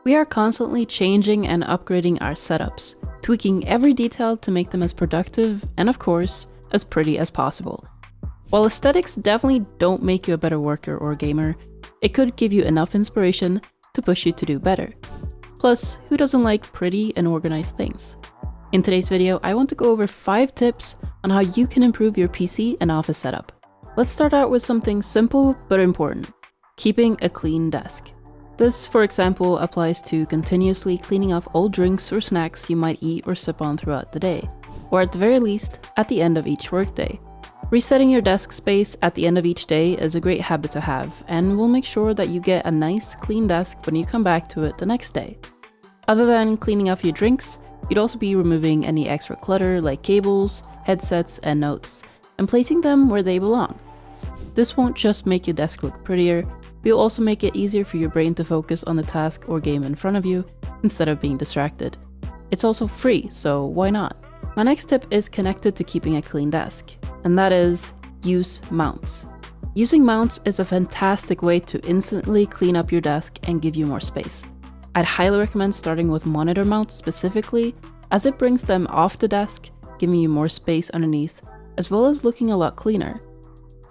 We are constantly changing and upgrading our setups, tweaking every detail to make them as productive and, of course, as pretty as possible. While aesthetics definitely don't make you a better worker or gamer, it could give you enough inspiration to push you to do better. Plus, who doesn't like pretty and organized things? In today's video, I want to go over 5 tips on how you can improve your PC and office setup. Let's start out with something simple but important: keeping a clean desk. This, for example, applies to continuously cleaning off old drinks or snacks you might eat or sip on throughout the day, or at the very least, at the end of each workday. Resetting your desk space at the end of each day is a great habit to have, and will make sure that you get a nice, clean desk when you come back to it the next day. Other than cleaning off your drinks, you'd also be removing any extra clutter like cables, headsets, and notes, and placing them where they belong. This won't just make your desk look prettier, but you'll also make it easier for your brain to focus on the task or game in front of you instead of being distracted. It's also free, so why not? My next tip is connected to keeping a clean desk, and that is use mounts. Using mounts is a fantastic way to instantly clean up your desk and give you more space. I'd highly recommend starting with monitor mounts specifically, as it brings them off the desk, giving you more space underneath, as well as looking a lot cleaner.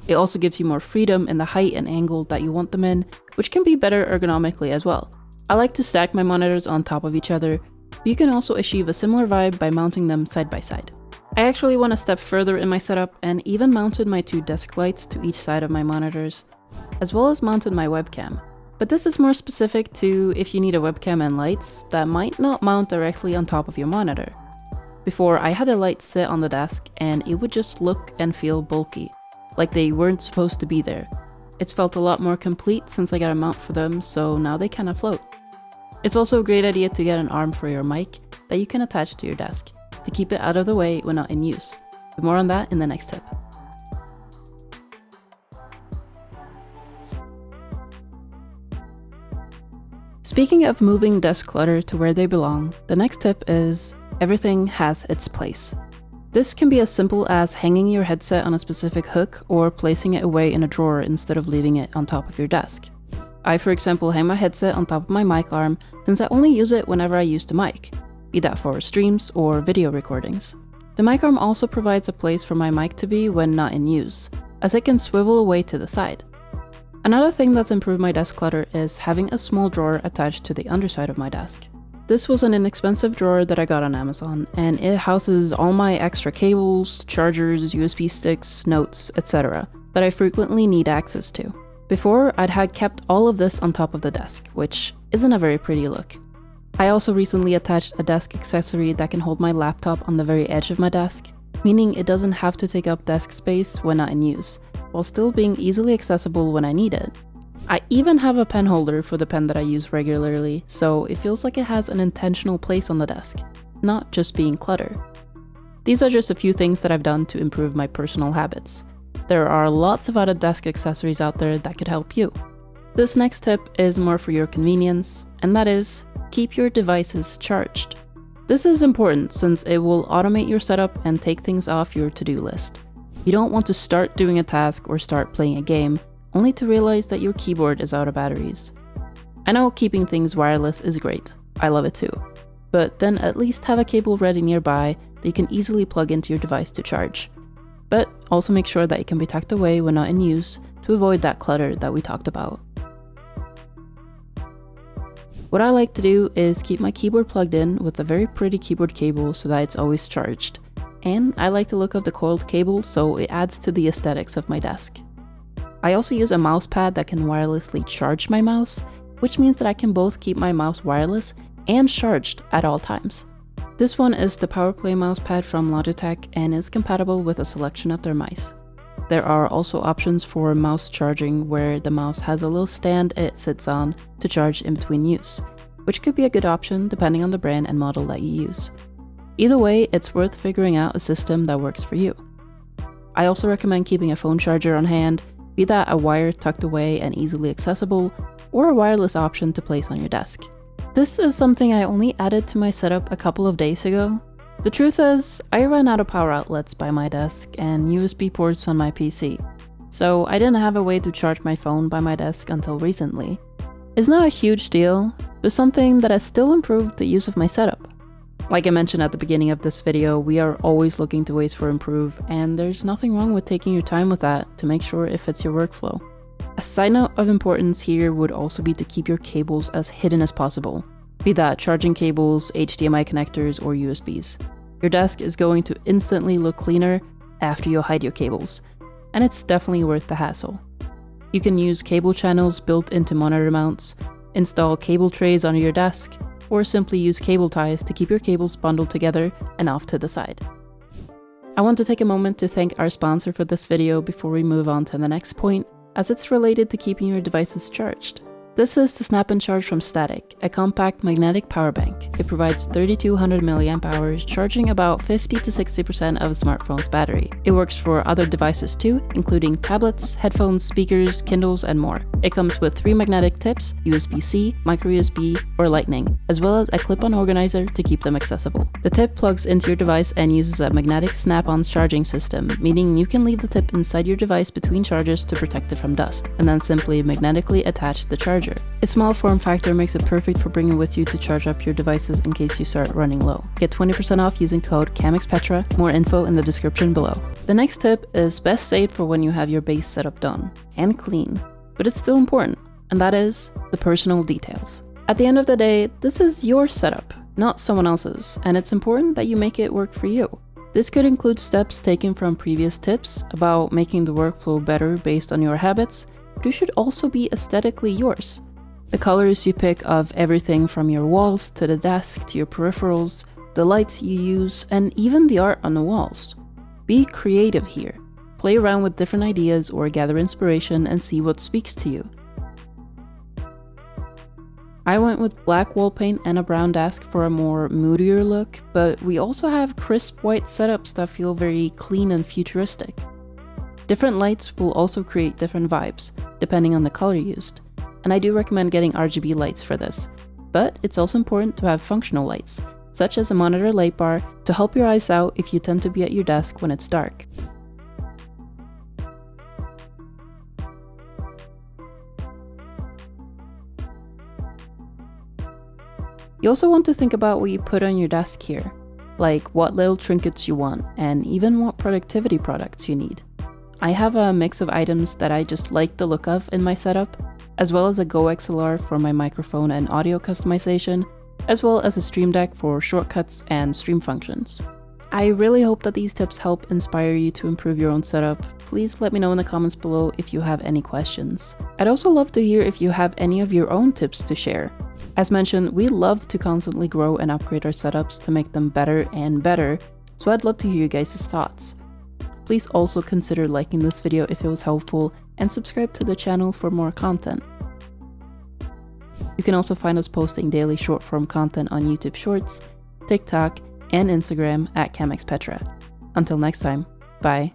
It also gives you more freedom in the height and angle that you want them in, which can be better ergonomically as well. I like to stack my monitors on top of each other, but you can also achieve a similar vibe by mounting them side by side. I actually went a step further in my setup and even mounted my 2 desk lights to each side of my monitors, as well as mounted my webcam. But this is more specific to if you need a webcam and lights that might not mount directly on top of your monitor. Before, I had the lights sit on the desk and it would just look and feel bulky, like they weren't supposed to be there. It's felt a lot more complete since I got a mount for them, so now they kind of float. It's also a great idea to get an arm for your mic that you can attach to your desk, to keep it out of the way when not in use. But more on that in the next tip. Speaking of moving desk clutter to where they belong, the next tip is everything has its place. This can be as simple as hanging your headset on a specific hook or placing it away in a drawer instead of leaving it on top of your desk. I, for example, hang my headset on top of my mic arm since I only use it whenever I use the mic, be that for streams or video recordings. The mic arm also provides a place for my mic to be when not in use, as it can swivel away to the side. Another thing that's improved my desk clutter is having a small drawer attached to the underside of my desk. This was an inexpensive drawer that I got on Amazon, and it houses all my extra cables, chargers, USB sticks, notes, etc. that I frequently need access to. Before, I'd had kept all of this on top of the desk, which isn't a very pretty look. I also recently attached a desk accessory that can hold my laptop on the very edge of my desk, meaning it doesn't have to take up desk space when not in use, while still being easily accessible when I need it. I even have a pen holder for the pen that I use regularly, so it feels like it has an intentional place on the desk, not just being clutter. These are just a few things that I've done to improve my personal habits. There are lots of other desk accessories out there that could help you. This next tip is more for your convenience, and that is, keep your devices charged. This is important since it will automate your setup and take things off your to-do list. You don't want to start doing a task or start playing a game only to realize that your keyboard is out of batteries. I know keeping things wireless is great, I love it too, but then at least have a cable ready nearby that you can easily plug into your device to charge. But also make sure that it can be tucked away when not in use to avoid that clutter that we talked about. What I like to do is keep my keyboard plugged in with a very pretty keyboard cable so that it's always charged. And I like the look of the coiled cable, so it adds to the aesthetics of my desk. I also use a mouse pad that can wirelessly charge my mouse, which means that I can both keep my mouse wireless and charged at all times. This one is the PowerPlay mousepad from Logitech and is compatible with a selection of their mice. There are also options for mouse charging where the mouse has a little stand it sits on to charge in between use, which could be a good option depending on the brand and model that you use. Either way, it's worth figuring out a system that works for you. I also recommend keeping a phone charger on hand, be that a wire tucked away and easily accessible, or a wireless option to place on your desk. This is something I only added to my setup a couple of days ago. The truth is, I ran out of power outlets by my desk and USB ports on my PC, so I didn't have a way to charge my phone by my desk until recently. It's not a huge deal, but something that has still improved the use of my setup. Like I mentioned at the beginning of this video, we are always looking to ways for improve, and there's nothing wrong with taking your time with that to make sure it fits your workflow. A side note of importance here would also be to keep your cables as hidden as possible, be that charging cables, HDMI connectors, or USBs. Your desk is going to instantly look cleaner after you hide your cables, and it's definitely worth the hassle. You can use cable channels built into monitor mounts, install cable trays on your desk, or simply use cable ties to keep your cables bundled together and off to the side. I want to take a moment to thank our sponsor for this video before we move on to the next point, as it's related to keeping your devices charged. This is the Snap & Charge from Static, a compact magnetic power bank. It provides 3200 mAh, charging about 50 to 60% of a smartphone's battery. It works for other devices too, including tablets, headphones, speakers, Kindles, and more. It comes with 3 magnetic tips, USB-C, micro-USB, or Lightning, as well as a clip-on organizer to keep them accessible. The tip plugs into your device and uses a magnetic snap-on charging system, meaning you can leave the tip inside your device between charges to protect it from dust, and then simply magnetically attach the charger. Its small form factor makes it perfect for bringing with you to charge up your devices in case you start running low. Get 20% off using code CamXPetra, more info in the description below. The next tip is best saved for when you have your base setup done and clean, but it's still important, and that is the personal details. At the end of the day, this is your setup, not someone else's, and it's important that you make it work for you. This could include steps taken from previous tips about making the workflow better based on your habits, but it should also be aesthetically yours. The colors you pick of everything from your walls to the desk to your peripherals, the lights you use, and even the art on the walls. Be creative here. Play around with different ideas or gather inspiration and see what speaks to you. I went with black wall paint and a brown desk for a more moodier look, but we also have crisp white setups that feel very clean and futuristic. Different lights will also create different vibes, depending on the color used, and I do recommend getting RGB lights for this. But it's also important to have functional lights, such as a monitor light bar, to help your eyes out if you tend to be at your desk when it's dark. You also want to think about what you put on your desk here, like what little trinkets you want, and even what productivity products you need. I have a mix of items that I just like the look of in my setup, as well as a Go XLR for my microphone and audio customization, as well as a Stream Deck for shortcuts and stream functions. I really hope that these tips help inspire you to improve your own setup. Please let me know in the comments below if you have any questions. I'd also love to hear if you have any of your own tips to share. As mentioned, we love to constantly grow and upgrade our setups to make them better and better, so I'd love to hear you guys' thoughts. Please also consider liking this video if it was helpful, and subscribe to the channel for more content. You can also find us posting daily short form content on YouTube Shorts, TikTok, and Instagram at CamXPetra. Until next time, bye.